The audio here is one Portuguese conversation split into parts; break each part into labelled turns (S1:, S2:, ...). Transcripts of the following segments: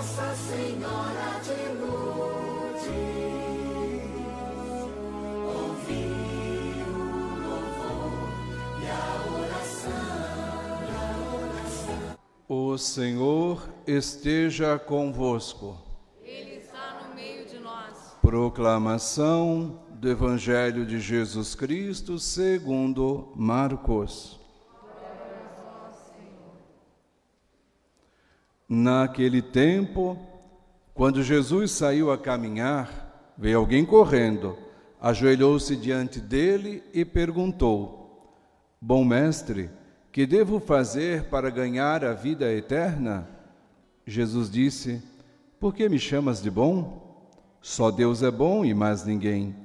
S1: Nossa Senhora de Lourdes, ouvi o louvor e a oração.
S2: O Senhor esteja convosco.
S3: Ele está no meio de nós.
S2: Proclamação do Evangelho de Jesus Cristo segundo Marcos. Naquele tempo, quando Jesus saiu a caminhar, veio alguém correndo, ajoelhou-se diante dele e perguntou: Bom mestre, que devo fazer para ganhar a vida eterna? Jesus disse: Por que me chamas de bom? Só Deus é bom e mais ninguém.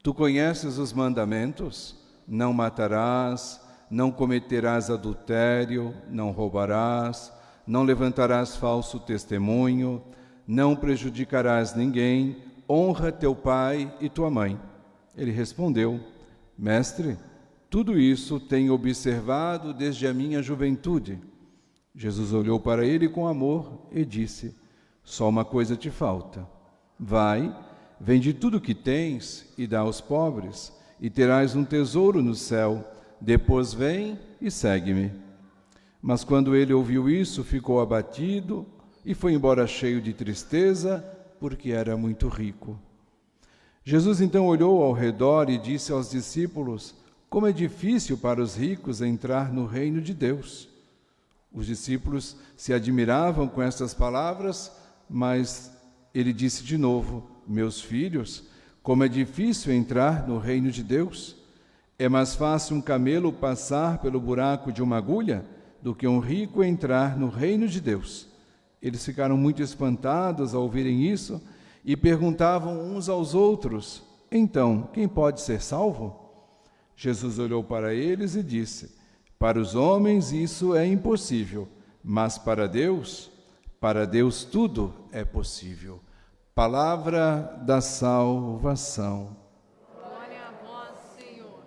S2: Tu conheces os mandamentos? Não matarás, não cometerás adultério, não roubarás, não levantarás falso testemunho, não prejudicarás ninguém, honra teu pai e tua mãe. Ele respondeu: Mestre, tudo isso tenho observado desde a minha juventude. Jesus olhou para ele com amor e disse: Só uma coisa te falta. Vai, vende tudo o que tens e dá aos pobres, e terás um tesouro no céu. Depois vem e segue-me. Mas quando ele ouviu isso, ficou abatido e foi embora cheio de tristeza, porque era muito rico. Jesus então olhou ao redor e disse aos discípulos: Como é difícil para os ricos entrar no reino de Deus. Os discípulos se admiravam com estas palavras, mas ele disse de novo: Meus filhos, como é difícil entrar no reino de Deus. É mais fácil um camelo passar pelo buraco de uma agulha do que um rico entrar no reino de Deus. Eles ficaram muito espantados ao ouvirem isso e perguntavam uns aos outros: Então, quem pode ser salvo? Jesus olhou para eles e disse: Para os homens isso é impossível, mas para Deus tudo é possível. Palavra da salvação.
S3: Glória a vós, Senhor.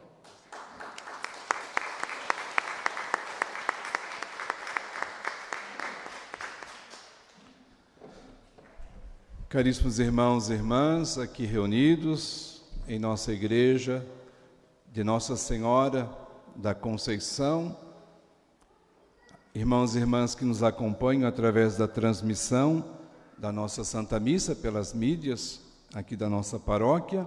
S2: Caríssimos irmãos e irmãs, aqui reunidos em nossa igreja de Nossa Senhora da Conceição, irmãos e irmãs que nos acompanham através da transmissão da nossa Santa Missa pelas mídias aqui da nossa paróquia,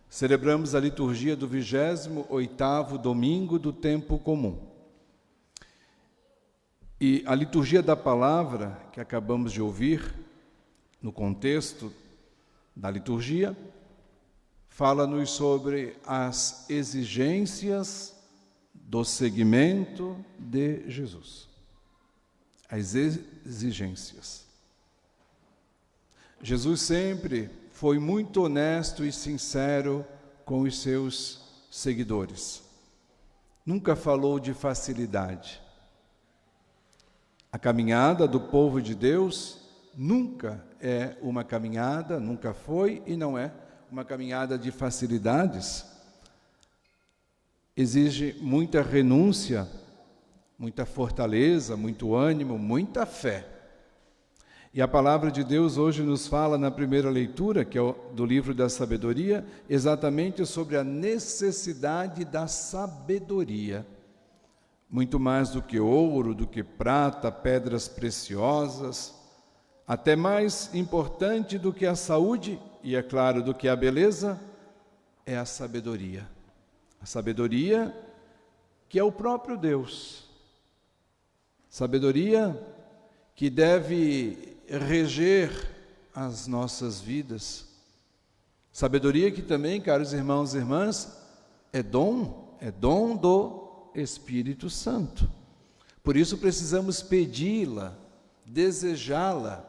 S2: celebramos a liturgia do 28º domingo do tempo comum. E a liturgia da palavra que acabamos de ouvir, no contexto da liturgia, fala-nos sobre as exigências do seguimento de Jesus. As exigências. Jesus sempre foi muito honesto e sincero com os seus seguidores. Nunca falou de facilidade. A caminhada do povo de Deus nunca é uma caminhada, nunca foi e não é uma caminhada de facilidades. Exige muita renúncia, muita fortaleza, muito ânimo, muita fé. E a palavra de Deus hoje nos fala na primeira leitura, que é do livro da sabedoria, exatamente sobre a necessidade da sabedoria. Muito mais do que ouro, do que prata, pedras preciosas, até mais importante do que a saúde e, é claro, do que a beleza, é a sabedoria. A sabedoria que é o próprio Deus. Sabedoria que deve reger as nossas vidas. Sabedoria que também, caros irmãos e irmãs, é dom do Espírito Santo. Por isso precisamos pedi-la, desejá-la,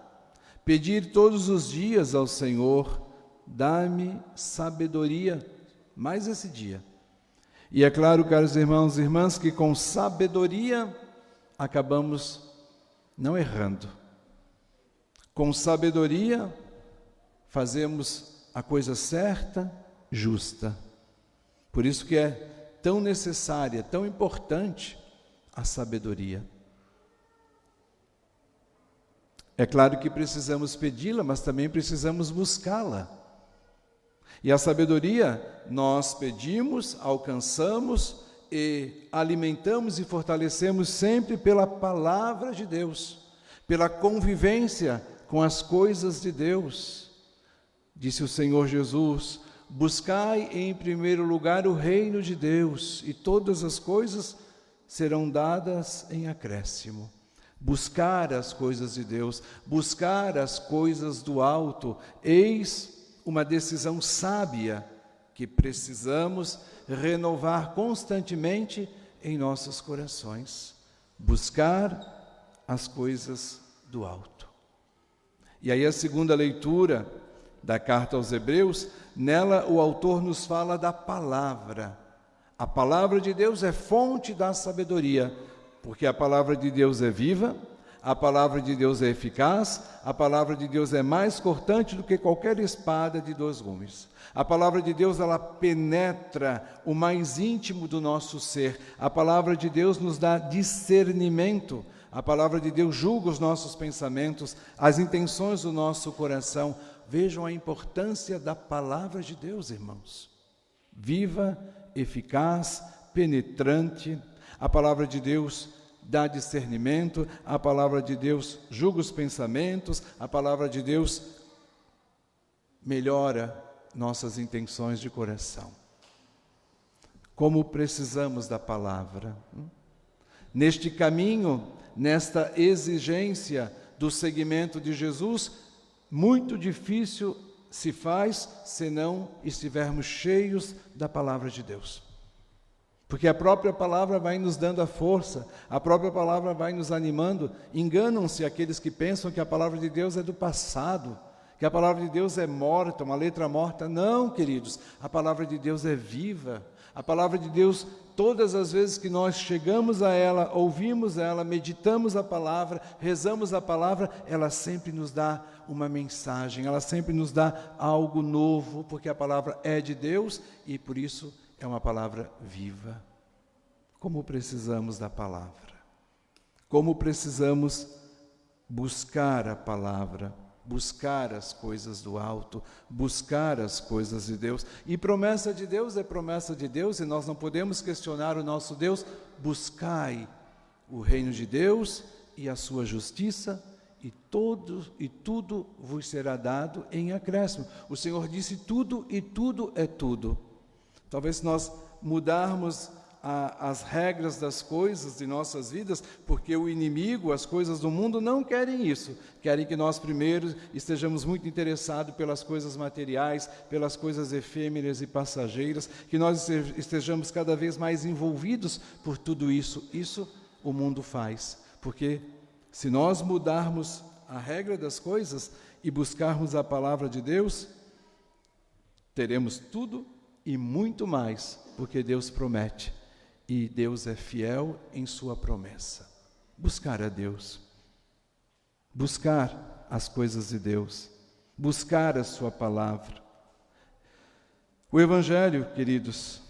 S2: pedir todos os dias ao Senhor: dá-me sabedoria, mais esse dia. E é claro, caros irmãos e irmãs, que com sabedoria acabamos não errando. Com sabedoria fazemos a coisa certa, justa. Por isso que é tão necessária, tão importante a sabedoria. É claro que precisamos pedi-la, mas também precisamos buscá-la. E a sabedoria nós pedimos, alcançamos e alimentamos e fortalecemos sempre pela palavra de Deus, pela convivência com as coisas de Deus. Disse o Senhor Jesus: buscai em primeiro lugar o reino de Deus, e todas as coisas serão dadas em acréscimo. Buscar as coisas de Deus, buscar as coisas do alto, eis uma decisão sábia que precisamos renovar constantemente em nossos corações. Buscar as coisas do alto. E aí a segunda leitura da carta aos Hebreus, nela o autor nos fala da palavra. A palavra de Deus é fonte da sabedoria, porque a palavra de Deus é viva, a palavra de Deus é eficaz, a palavra de Deus é mais cortante do que qualquer espada de 2 gumes. A palavra de Deus, ela penetra o mais íntimo do nosso ser. A palavra de Deus nos dá discernimento. A palavra de Deus julga os nossos pensamentos, as intenções do nosso coração. Vejam a importância da palavra de Deus, irmãos. Viva, eficaz, penetrante. A palavra de Deus dá discernimento, a palavra de Deus julga os pensamentos, a palavra de Deus melhora nossas intenções de coração. Como precisamos da palavra. Neste caminho, nesta exigência do seguimento de Jesus, muito difícil se faz se não estivermos cheios da palavra de Deus. Porque a própria palavra vai nos dando a força, a própria palavra vai nos animando. Enganam-se aqueles que pensam que a palavra de Deus é do passado, que a palavra de Deus é morta, uma letra morta. Não, queridos, a palavra de Deus é viva. A palavra de Deus, todas as vezes que nós chegamos a ela, ouvimos ela, meditamos a palavra, rezamos a palavra, ela sempre nos dá uma mensagem, ela sempre nos dá algo novo, porque a palavra é de Deus e por isso é uma palavra viva. Como precisamos da palavra. Como precisamos buscar a palavra, buscar as coisas do alto, buscar as coisas de Deus. E promessa de Deus é promessa de Deus, e nós não podemos questionar o nosso Deus. Buscai o reino de Deus e a sua justiça, e tudo vos será dado em acréscimo. O Senhor disse tudo, e tudo é tudo. Talvez se nós mudarmos as regras das coisas de nossas vidas, porque o inimigo, as coisas do mundo não querem isso. Querem que nós primeiro estejamos muito interessados pelas coisas materiais, pelas coisas efêmeras e passageiras, que nós estejamos cada vez mais envolvidos por tudo isso. Isso o mundo faz, porque se nós mudarmos a regra das coisas e buscarmos a palavra de Deus, teremos tudo e muito mais, porque Deus promete, e Deus é fiel em sua promessa. Buscar a Deus, buscar as coisas de Deus, buscar a sua palavra. O Evangelho, queridos,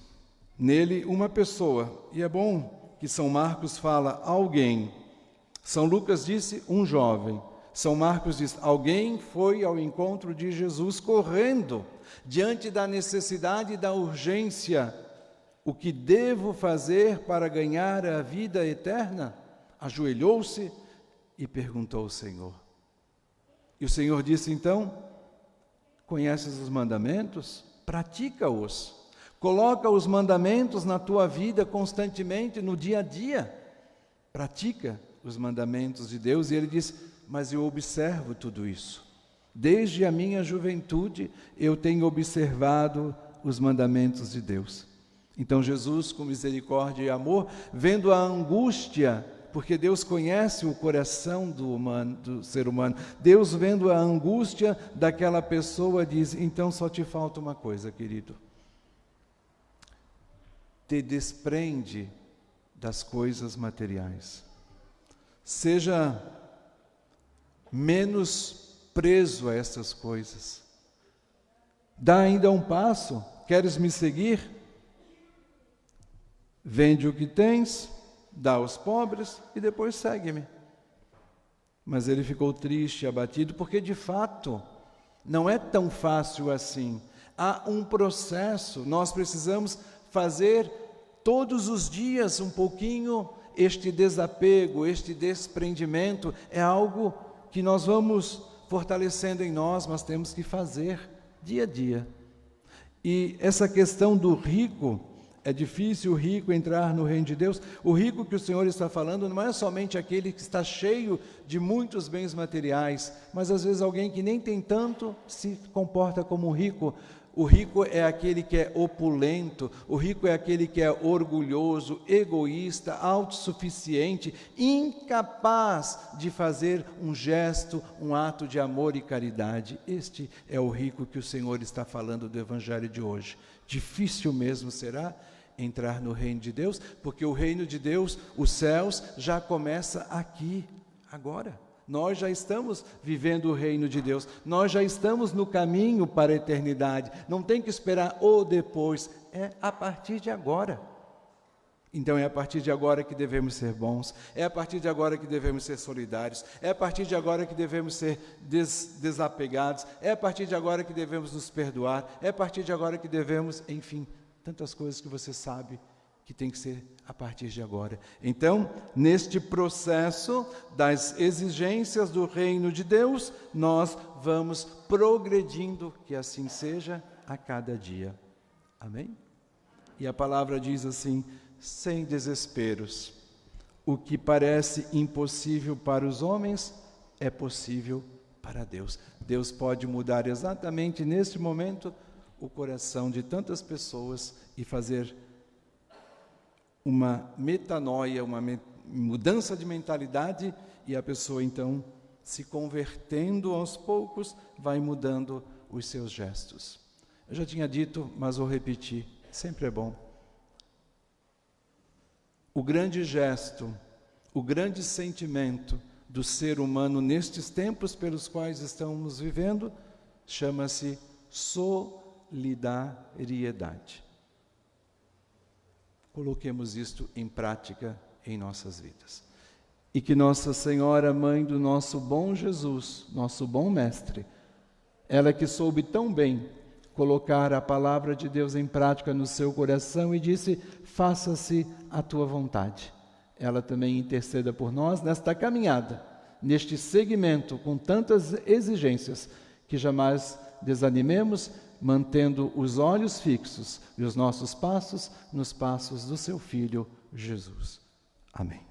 S2: nele uma pessoa, e é bom que São Marcos fala alguém. São Lucas disse um jovem. São Marcos diz, alguém foi ao encontro de Jesus correndo, diante da necessidade e da urgência. O que devo fazer para ganhar a vida eterna? Ajoelhou-se e perguntou ao Senhor. E o Senhor disse então, conheces os mandamentos? Pratica-os. Coloca os mandamentos na tua vida constantemente, no dia a dia. Pratica os mandamentos de Deus. E ele diz, mas eu observo tudo isso. Desde a minha juventude, eu tenho observado os mandamentos de Deus. Então Jesus, com misericórdia e amor, vendo a angústia, porque Deus conhece o coração do ser humano, Deus vendo a angústia daquela pessoa, diz, então só te falta uma coisa, querido. Te desprende das coisas materiais. Seja menos preso a essas coisas. Dá ainda um passo. Queres me seguir? Vende o que tens, dá aos pobres e depois segue-me. mas ele ficou triste, abatido, porque de fato não é tão fácil assim. Há um processo, nós precisamos fazer todos os dias um pouquinho este desapego, este desprendimento. É algo que nós vamos fortalecendo em nós, mas temos que fazer dia a dia. E essa questão do rico, é difícil o rico entrar no reino de Deus. O rico que o Senhor está falando não é somente aquele que está cheio de muitos bens materiais, mas às vezes alguém que nem tem tanto se comporta como um rico. O rico é aquele que é opulento, o rico é aquele que é orgulhoso, egoísta, autossuficiente, incapaz de fazer um gesto, um ato de amor e caridade. Este é o rico que o Senhor está falando do Evangelho de hoje. Difícil mesmo será entrar no reino de Deus, porque o reino de Deus, os céus, já começa aqui, agora. Nós já estamos vivendo o reino de Deus, nós já estamos no caminho para a eternidade, não tem que esperar ou depois, é a partir de agora. Então é a partir de agora que devemos ser bons, é a partir de agora que devemos ser solidários, é a partir de agora que devemos ser desapegados, é a partir de agora que devemos nos perdoar, é a partir de agora que devemos, enfim, tantas coisas que você sabe que tem que ser a partir de agora. Então, neste processo das exigências do reino de Deus, nós vamos progredindo, que assim seja, a cada dia. Amém? E a palavra diz assim: sem desesperos. O que parece impossível para os homens é possível para Deus. Deus pode mudar exatamente neste momento o coração de tantas pessoas e fazer uma metanoia, uma mudança de mentalidade, e a pessoa então, se convertendo aos poucos, vai mudando os seus gestos. Eu já tinha dito, mas vou repetir, sempre é bom. O grande gesto, o grande sentimento do ser humano nestes tempos pelos quais estamos vivendo, chama-se solidariedade. Coloquemos isto em prática em nossas vidas. E que Nossa Senhora, Mãe do nosso bom Jesus, nosso bom Mestre, ela que soube tão bem colocar a palavra de Deus em prática no seu coração e disse: faça-se a tua vontade. Ela também interceda por nós nesta caminhada, neste segmento com tantas exigências, que jamais desanimemos, mantendo os olhos fixos e os nossos passos nos passos do seu Filho Jesus. Amém.